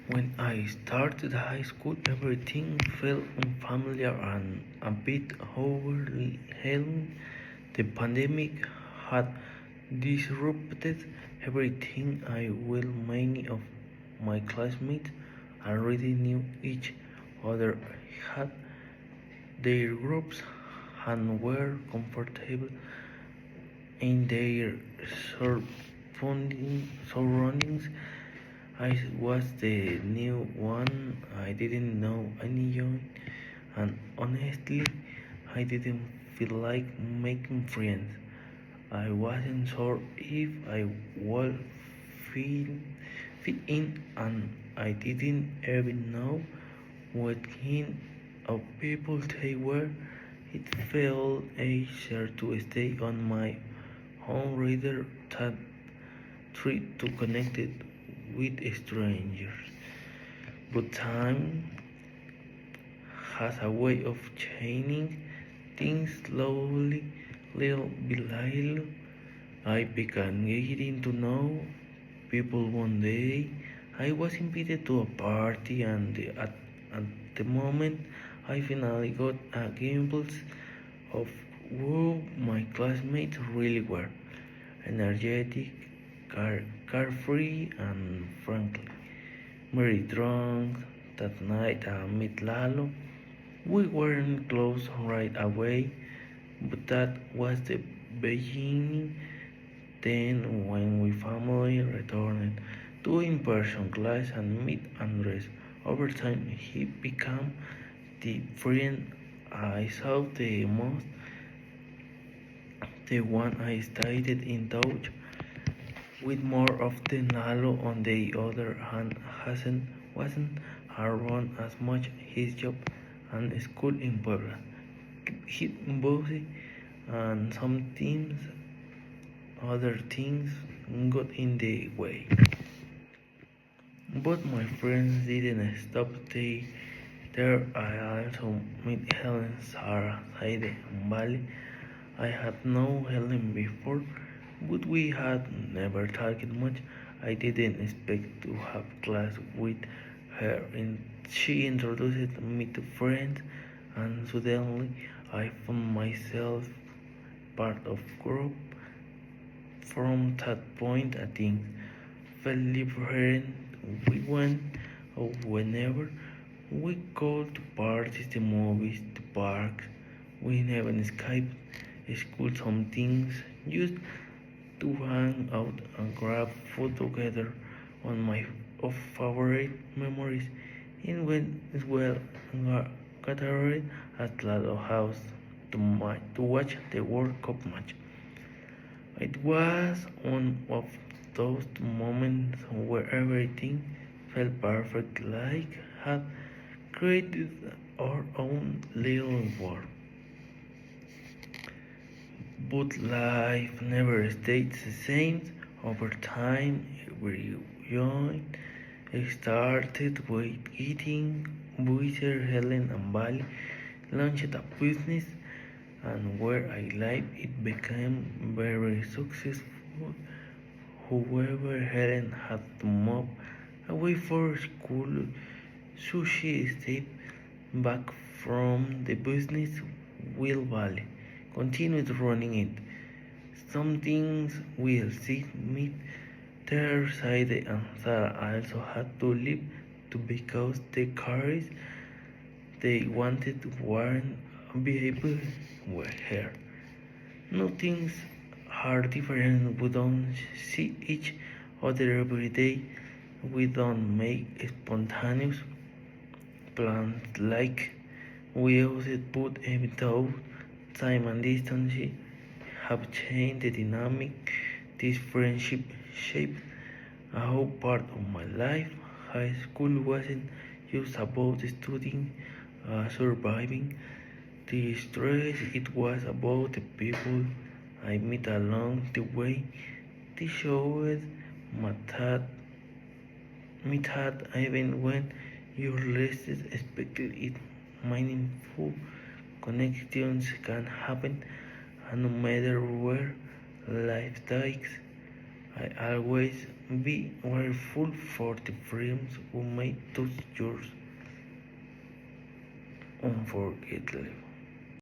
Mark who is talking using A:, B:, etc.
A: When I started high school, everything felt unfamiliar and a bit overwhelming. The pandemic had disrupted everything. While many of my classmates already knew each other, had their groups, and were comfortable in their surroundings. I was the new one. I didn't know anyone, and honestly, I didn't feel like making friends. I wasn't sure if I would fit, fit in, and I didn't even know what kind of people they were. It felt easier to stay on my own rather than try to connect it with strangers. But time has a way of changing things slowly, little by little. I began getting to know people one day. I was invited to a party, and at the moment, I finally got a glimpse of who my classmates really were: energetic, carefree, and frankly, very drunk. That night I met Lalo. We weren't close right away, but that was the beginning. Then, when we finally returned to in-person class and met Andres, over time he became the friend I saw the most, the one I stayed in touch with more often. Lalo, on the other hand, wasn't around as much. His job and school in Puebla kept him busy, and sometimes other things got in the way. But my friends didn't stop there. I also met Helen, Sarah, Heide, and Bali. I had known Helen before, but we had never talked much. I didn't expect to have class with her, and she introduced me to friends, and suddenly I found myself part of group. From that point, I think felt different. We went whenever we go to parties, the movies, the parks. We never Skype, school some things, just to hang out and grab food together. One of my favorite memories in when as well gathered at Lado House to watch the World Cup match. It was one of those moments where everything felt perfect, like had created our own little world. But life never stayed the same. Over time, every joint started with eating. Buiser, Helen, and Bali launched a business, and where I lived, it became very successful. However, Helen had to move away for school, so she stepped back from the business while Valley continued running it. Some things will see me their side, and Sarah also had to leave too because the cars they wanted weren't available with her. Nothing's hard different. We don't see each other every day. We don't make spontaneous plans like we used, but even though time and distance have changed the dynamic, this friendship shaped a whole part of my life. High school wasn't just about studying, surviving the stress. It was about the people I met along the way. They showed my that even when you least expected it. Meaningful connections can happen, and no matter where life takes, I always Be grateful for the friends who made those years unforgettable.